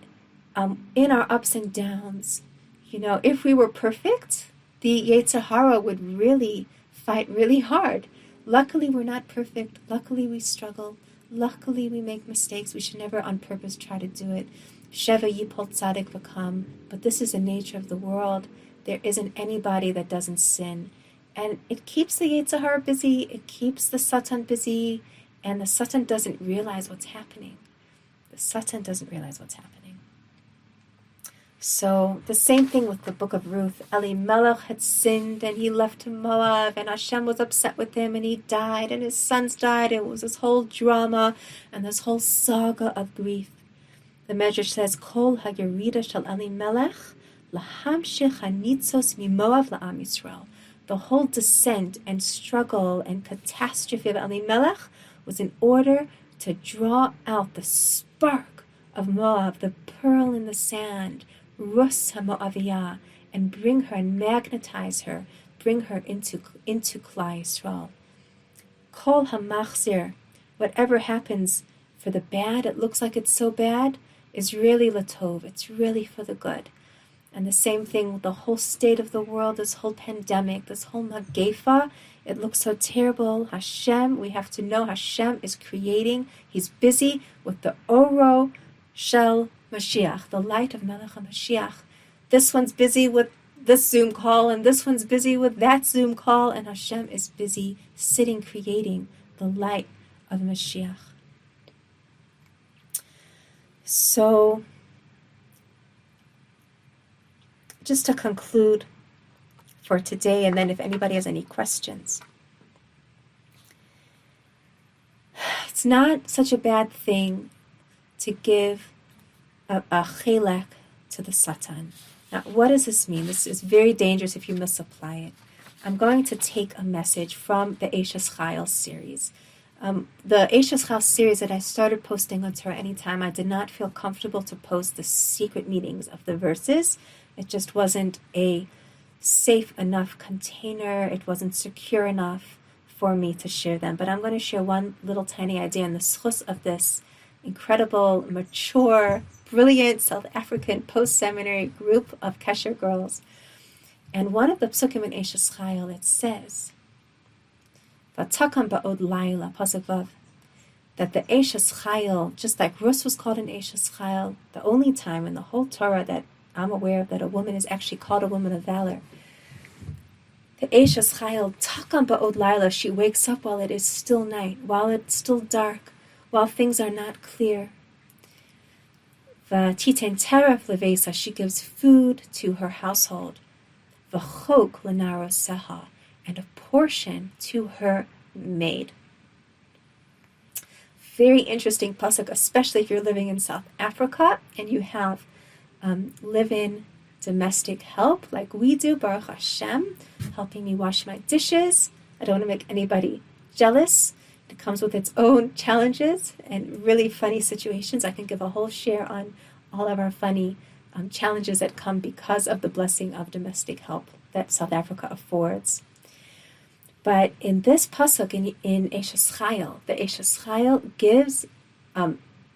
in our ups and downs, if we were perfect, the Yetzer Hara would really fight really hard. Luckily, we're not perfect. Luckily, we struggle. Luckily, we make mistakes. We should never on purpose try to do it. Sheva yipol tzadik v'kam. But this is the nature of the world. There isn't anybody that doesn't sin. And it keeps the Yetzer Hara busy. It keeps the Satan busy. And the Satan doesn't realize what's happening. The Satan doesn't realize what's happening. So the same thing with the book of Ruth. Elimelech had sinned and he left to Moab, and Hashem was upset with him and he died and his sons died. It was this whole drama and this whole saga of grief. The Medrash says, Kol ha-yerida shel Elimelech lahamshich hanitzos mimoav la'am Yisrael. The whole descent and struggle and catastrophe of Elimelech was in order to draw out the spark of Moab, the pearl in the sand, Rus HaMoaviyah, and bring her and magnetize her, bring her into Klal Yisrael. Kol HaMachzir, whatever happens for the bad, it looks like it's so bad, is really latov. It's really for the good. And the same thing with the whole state of the world, this whole pandemic, this whole magefa, it looks so terrible. Hashem, we have to know Hashem is creating. He's busy with the oro shel Mashiach, the light of Melech HaMashiach. This one's busy with this Zoom call, and this one's busy with that Zoom call, and Hashem is busy sitting, creating the light of Mashiach. So, just to conclude for today, and then if anybody has any questions. It's not such a bad thing to give a chelek to the Satan. Now, what does this mean? This is very dangerous if you misapply it. I'm going to take a message from the Eishes Chayil series. The Eishes Chayil series that I started posting on Torah Anytime, I did not feel comfortable to post the secret meanings of the verses. It just wasn't a safe enough container. It wasn't secure enough for me to share them. But I'm going to share one little tiny idea in the schus of this incredible, mature, brilliant South African post-seminary group of Kesher girls. And one of the psukim in Eishes Chayil, it says, V'takam ba'od laila, pasuk vav, that the Eishes Chayil, just like Ruth was called an Eishes Chayil, the only time in the whole Torah that I'm aware of that a woman is actually called a woman of valor. The Eishes Chayil, takam ba'od laila, she wakes up while it is still night, while it's still dark, while things are not clear. V'titen teref levesa, she gives food to her household. V'chok l'naro seha, and a portion to her maid. Very interesting pasuk, especially if you're living in South Africa and you have live-in domestic help like we do, Baruch Hashem, helping me wash my dishes. I don't want to make anybody jealous. It comes with its own challenges and really funny situations. I can give a whole share on all of our funny challenges that come because of the blessing of domestic help that South Africa affords. But in this pasuk in Eishes Chayil, the Eishes Chayil gives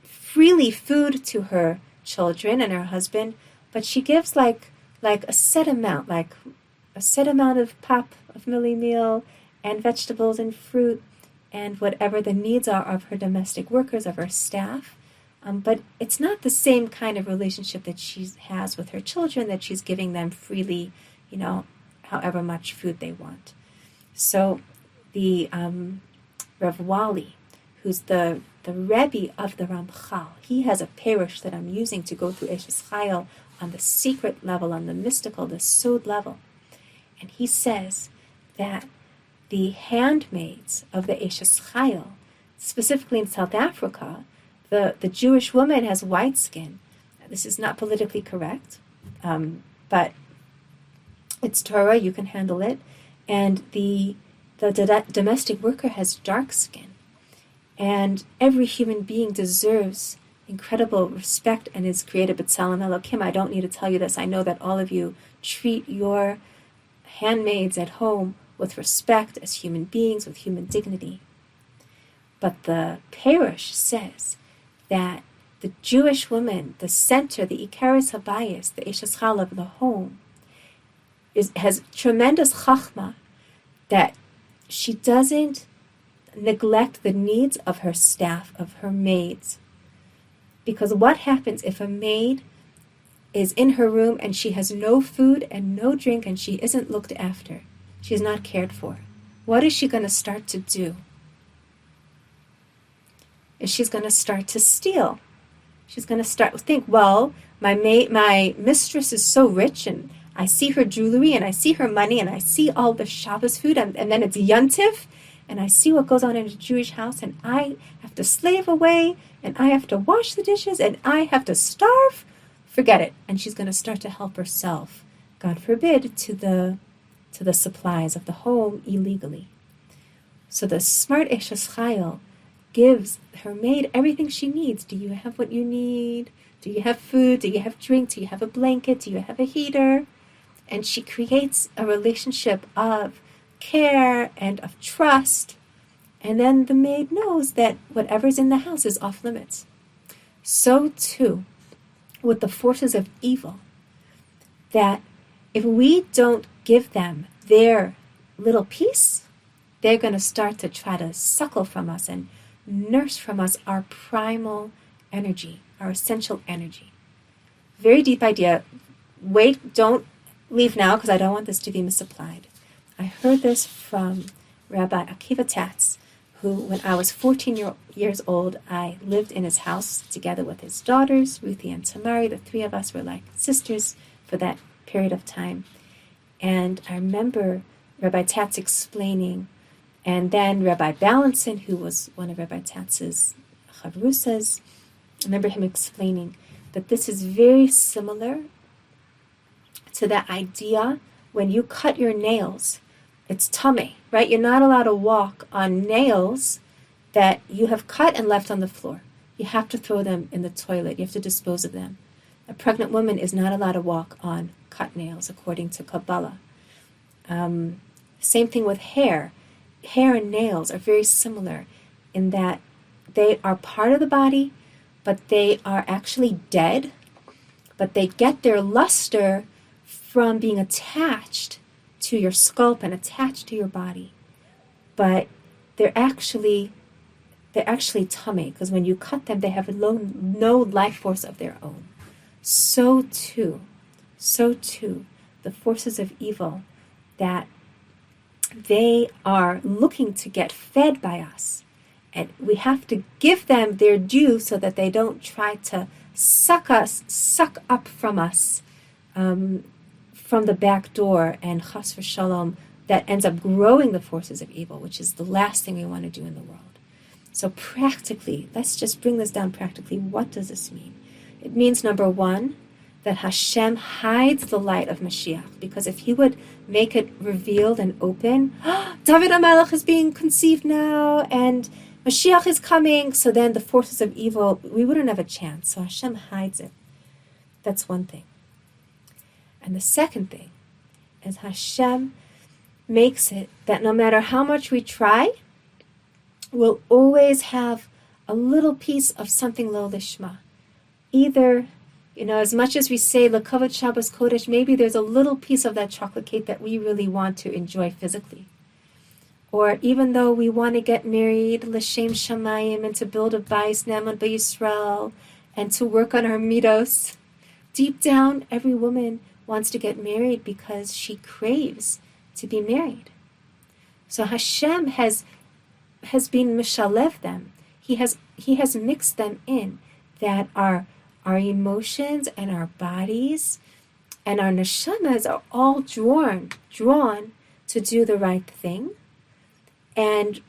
freely food to her children and her husband, but she gives like a set amount, like a set amount of pap, of milli meal, and vegetables and fruit, and whatever the needs are of her domestic workers, of her staff. But it's not the same kind of relationship that she has with her children, that she's giving them freely, however much food they want. So the Rav Wali, who's the Rebbe of the Ramchal, he has a parish that I'm using to go through Eishes Chayil on the secret level, on the mystical, the sod level. And he says that the handmaids of the Eishes Chayil, specifically in South Africa, the Jewish woman has white skin. This is not politically correct, but it's Torah, you can handle it. And the domestic worker has dark skin. And every human being deserves incredible respect and is created b'tzelem Elokim. I don't need to tell you this. I know that all of you treat your handmaids at home with respect as human beings, with human dignity. But the parish says that the Jewish woman, the center, the Ikaris Habayis, the Eishes Chayil of the home, has tremendous chachma, that she doesn't neglect the needs of her staff, of her maids. Because what happens if a maid is in her room and she has no food and no drink and she isn't looked after? She's not cared for. What is she going to start to do? She's going to start to steal. She's going to start to think, well, my mistress is so rich, and I see her jewelry, and I see her money, and I see all the Shabbos food, and then it's Yontif, and I see what goes on in a Jewish house, and I have to slave away, and I have to wash the dishes, and I have to starve. Forget it. And she's going to start to help herself, God forbid, to the supplies of the home illegally. So the smart Eishes Chayil gives her maid everything she needs. Do you have what you need? Do you have food? Do you have drink? Do you have a blanket? Do you have a heater? And she creates a relationship of care and of trust And then the maid knows that whatever's in the house is off limits. So too with the forces of evil, that if we don't give them their little piece, they're going to start to try to suckle from us and nurse from us our primal energy, our essential energy. Very deep idea. Wait, don't leave now because I don't want this to be misapplied. I heard this from Rabbi Akiva Tatz, who, when I was 14 years old, I lived in his house together with his daughters, Ruthie and Tamar. The three of us were like sisters for that period of time. And I remember Rabbi Tatz explaining, and then Rabbi Balanson, who was one of Rabbi Tatz's chavrusas, I remember him explaining that this is very similar to that idea when you cut your nails. It's tameh, right? You're not allowed to walk on nails that you have cut and left on the floor. You have to throw them in the toilet. You have to dispose of them. A pregnant woman is not allowed to walk on cut nails, according to Kabbalah. Same thing with hair. Hair and nails are very similar in that they are part of the body, but they are actually dead. But they get their luster from being attached to your scalp and attached to your body. But they're actually tameh, because when you cut them, they have no life force of their own. So too, the forces of evil, that they are looking to get fed by us. And we have to give them their due so that they don't try to suck up from us from the back door, and chas v'shalom, that ends up growing the forces of evil, which is the last thing we want to do in the world. So practically, let's just bring this down practically. What does this mean? It means, number one, that Hashem hides the light of Mashiach, because if he would make it revealed and open, David HaMelech is being conceived now, and Mashiach is coming, so then the forces of evil, we wouldn't have a chance. So Hashem hides it. That's one thing. And the second thing is Hashem makes it that no matter how much we try, we'll always have a little piece of something lo lishma. Either, as much as we say L'kavod Shabbos Kodesh, maybe there's a little piece of that chocolate cake that we really want to enjoy physically. Or even though we want to get married, L'shem Shamayim, and to build a Bais Ne'eman B'Yisrael, and to work on our midos, deep down, every woman wants to get married because she craves to be married. So Hashem has been mishalev them. He has mixed them in, that our emotions and our bodies and our neshamas are all drawn to do the right thing. And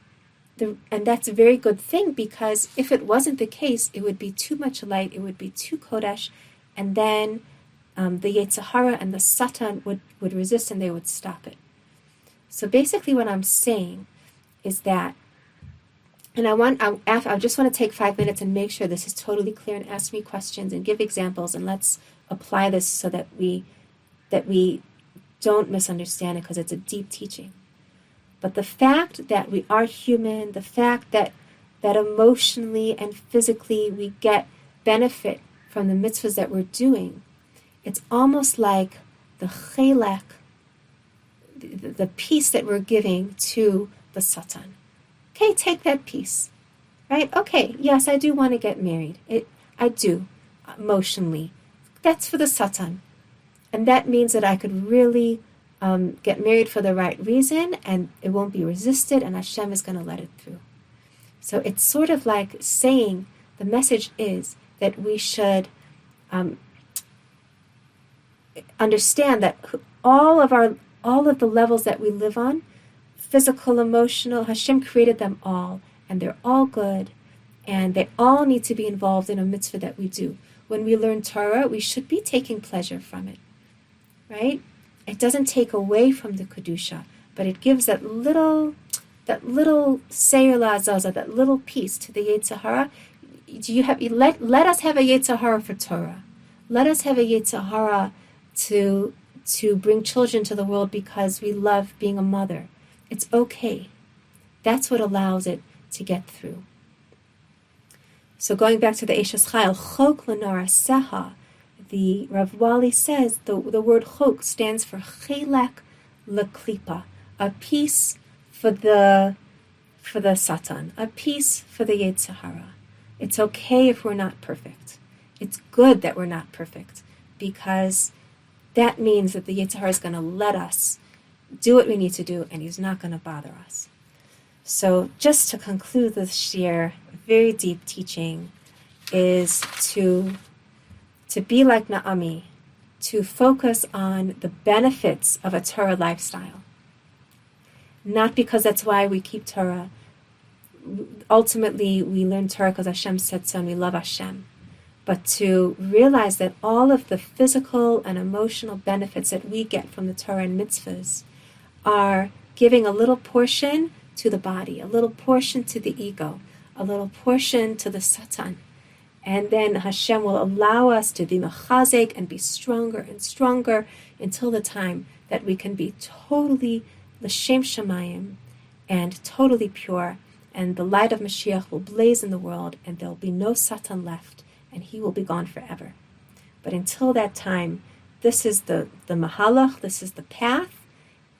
that's a very good thing, because if it wasn't the case, it would be too much light, it would be too kodesh, and then the Yetzer Hara and the Satan would resist, and they would stop it. So basically what I'm saying is that, and I just want to take 5 minutes and make sure this is totally clear, and ask me questions and give examples, and let's apply this so that we don't misunderstand it, because it's a deep teaching. But the fact that we are human, the fact that emotionally and physically we get benefit from the mitzvahs that we're doing, it's almost like the chelek, the piece that we're giving to the Satan. Okay, take that piece, right? Okay, yes, I do want to get married. I do, emotionally. That's for the Satan. And that means that I could really get married for the right reason, and it won't be resisted, and Hashem is going to let it through. So it's sort of like saying, the message is that we should understand that all of the levels that we live on, physical, emotional, Hashem created them all, and they're all good, and they all need to be involved in a mitzvah that we do. When we learn Torah, we should be taking pleasure from it, right? It doesn't take away from the Kedusha, but it gives that little Seir La'azaza, that little piece to the Yetzer Hara. Let us have a Yetzer Hara for Torah. Let us have a Yetzer Hara to bring children to the world because we love being a mother. It's okay. That's what allows it to get through. So going back to the Eshes Chayil, Chok Lenora Seha, the Rav Wali says the word Chok stands for Chelek Leklipa, a piece for the Satan, a piece for the Yetzer Hara. It's okay if we're not perfect. It's good that we're not perfect, because that means that the Yetzer Hara is going to let us do what we need to do, and he's not going to bother us. So just to conclude this shir, very deep teaching is to be like Naomi, to focus on the benefits of a Torah lifestyle. Not because that's why we keep Torah. Ultimately, we learn Torah because Hashem said so and we love Hashem. But to realize that all of the physical and emotional benefits that we get from the Torah and mitzvahs are giving a little portion to the body, a little portion to the ego, a little portion to the Satan. And then Hashem will allow us to be mechazek and be stronger and stronger until the time that we can be totally l'shem shamayim and totally pure, and the light of Mashiach will blaze in the world, and there will be no Satan left, and he will be gone forever. But until that time, this is the mahalach, this is the path,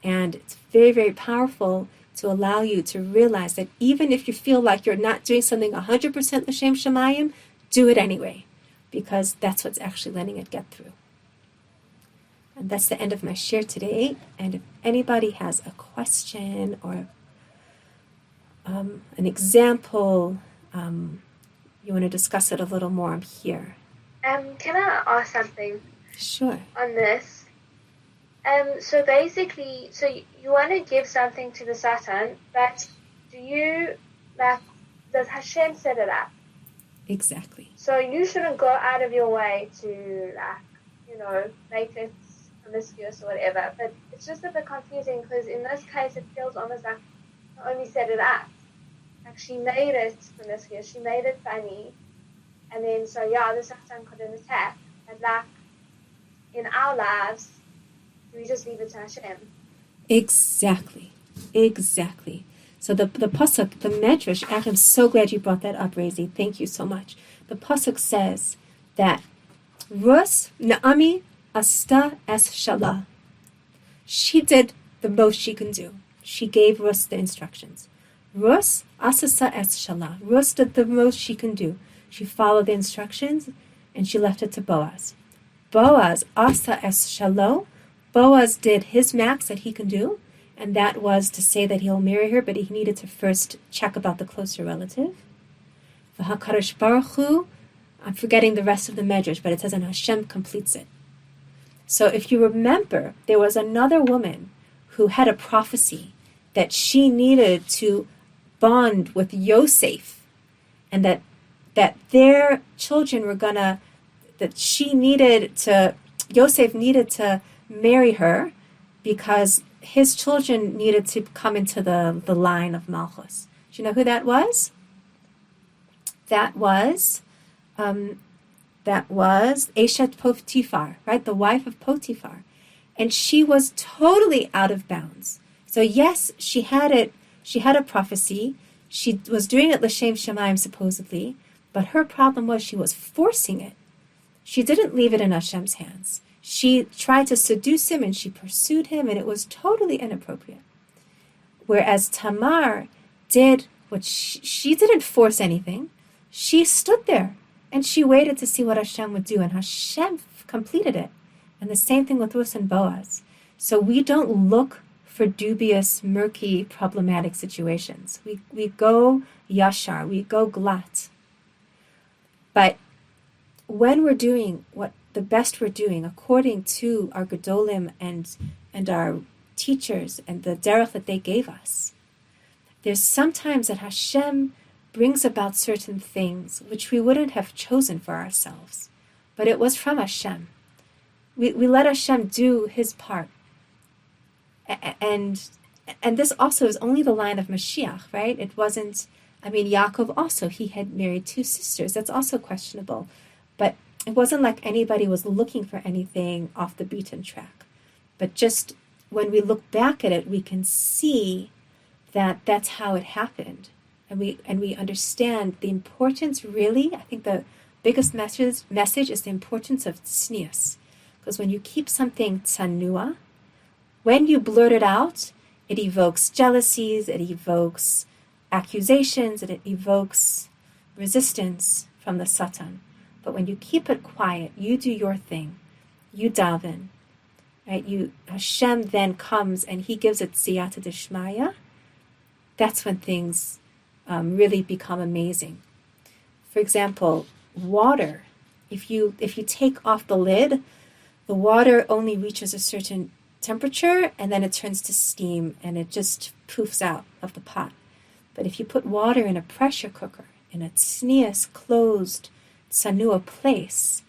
and it's very, very powerful to allow you to realize that even if you feel like you're not doing something 100% l'shem shamayim, do it anyway, because that's what's actually letting it get through. And that's the end of my share today. And if anybody has a question or an example, you want to discuss it a little more, I'm here. Can I ask something? Sure. On this? So basically, so you want to give something to the Satan, but does Hashem set it up? Exactly. So you shouldn't go out of your way to, make it promiscuous or whatever. But it's just a bit confusing, because in this case, it feels almost like Naomi set it up. Like she made it promiscuous, she made it funny, and then the Satan couldn't attack. And like in our lives, we just leave it to Hashem. Exactly. So the pasuk, the medrash, I'm so glad you brought that up, Razi. Thank you so much. The pasuk says that Naomi asta es shala. She did the most she can do. She gave Rus the instructions. Rus asasa es shala. Rus did the most she can do. She followed the instructions, and she left it to Boaz. Boaz asa es shalo. Boaz did his max that he can do, and that was to say that he'll marry her, but he needed to first check about the closer relative. V'hakadosh Baruch Hu, I'm forgetting the rest of the medrash, but it says, and Hashem completes it. So if you remember, there was another woman who had a prophecy that she needed to bond with Yosef, and that their children were Yosef needed to marry her, because his children needed to come into the line of Malchus. Do you know who that was? That was Eshet Potiphar, right? The wife of Potiphar. And she was totally out of bounds. So yes, she had a prophecy. She was doing it l'shem shamayim supposedly, but her problem was she was forcing it. She didn't leave it in Hashem's hands. She tried to seduce him, and she pursued him, and it was totally inappropriate. Whereas Tamar did what she didn't force anything. She stood there, and she waited to see what Hashem would do, and Hashem completed it. And the same thing with Ruth and Boaz. So we don't look for dubious, murky, problematic situations. We go yashar, we go glat. But when we're doing what the best we're doing, according to our Gedolim and our teachers and the derech that they gave us, there's sometimes that Hashem brings about certain things which we wouldn't have chosen for ourselves, but it was from Hashem. We let Hashem do his part. And this also is only the line of Mashiach, right? It wasn't, Yaakov also, he had married 2 sisters. That's also questionable. But it wasn't like anybody was looking for anything off the beaten track. But just when we look back at it, we can see that's how it happened. And we understand the importance, really. I think the biggest message is the importance of tznius. Because when you keep something tsanua, when you blurt it out, it evokes jealousies, it evokes accusations, and it evokes resistance from the Satan. But when you keep it quiet, you do your thing, you daven, right? Hashem then comes and he gives it siyata deshmaya. That's when things really become amazing. For example, water. If you take off the lid, the water only reaches a certain temperature and then it turns to steam and it just poofs out of the pot. But if you put water in a pressure cooker, in a tznius, closed, tsanua place,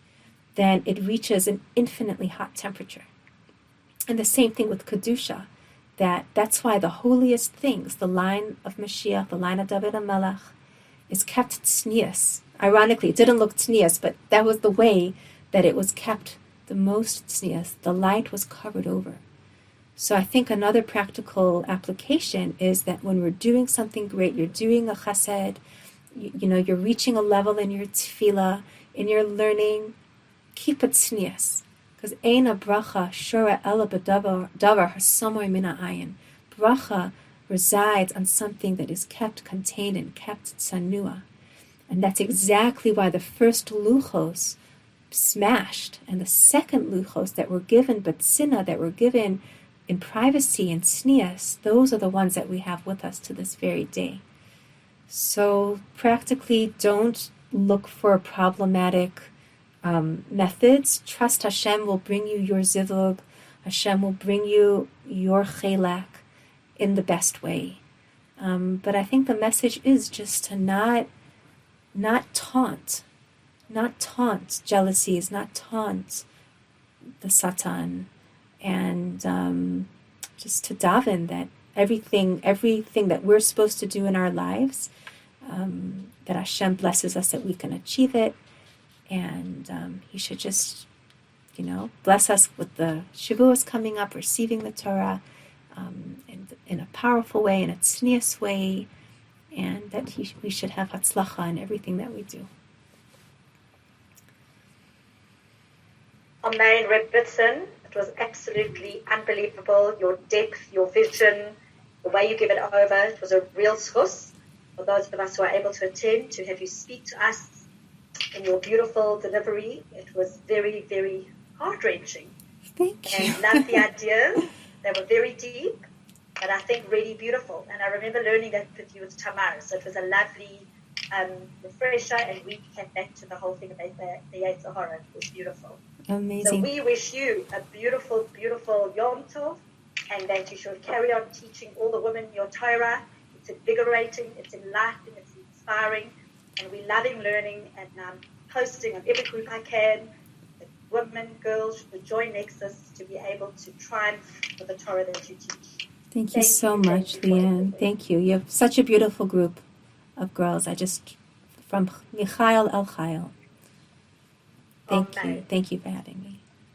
then it reaches an infinitely hot temperature. And the same thing with Kedusha. That's why the holiest things, the line of Mashiach, the line of David HaMelech, is kept tznius. Ironically, it didn't look tznius, but that was the way that it was kept the most tznius. The light was covered over. So I think another practical application is that when we're doing something great, you're doing a chesed, you're reaching a level in your tefillah, in your learning, keep it tznius. Because eina bracha shora ela b'davar hasamoy mina ayin. Bracha resides on something that is kept contained and kept tsanua. And that's exactly why the first luchos smashed, and the second luchos that were given b'tzina, that were given in privacy and tznius, those are the ones that we have with us to this very day. So practically, don't look for problematic methods. Trust Hashem will bring you your zivug. Hashem will bring you your chelak in the best way. But I think the message is just to not taunt jealousies, not taunt the Satan, and just to daven that everything that we're supposed to do in our lives, that Hashem blesses us that we can achieve it, and He should just, bless us with the Shavuos coming up, receiving the Torah in a powerful way, in a tznius way, and that we should have hatzlacha in everything that we do. Amen, Reb Bitson. It was absolutely unbelievable. Your depth, your vision, the way you give it over. It was a real zchus for those of us who are able to attend, to have you speak to us in your beautiful delivery. It was very, very heart-wrenching. Thank you. And loved the ideas. They were very deep, but I think really beautiful. And I remember learning that with you with Tamar. So it was a lovely refresher, and we came back to the whole thing about the Yetzer Hara. It was beautiful. Amazing. So we wish you a beautiful, beautiful Yom Tov, and that you should carry on teaching all the women your Torah. It's invigorating, it's enlightening, it's inspiring, and we loving learning, and posting on every group I can that women, girls should join Nexus to be able to triumph with the Torah that you teach. Thank you so much, Leanne. Thank you. You have such a beautiful group of girls. From Michael El Chayil. Thank you. Thank you for having me.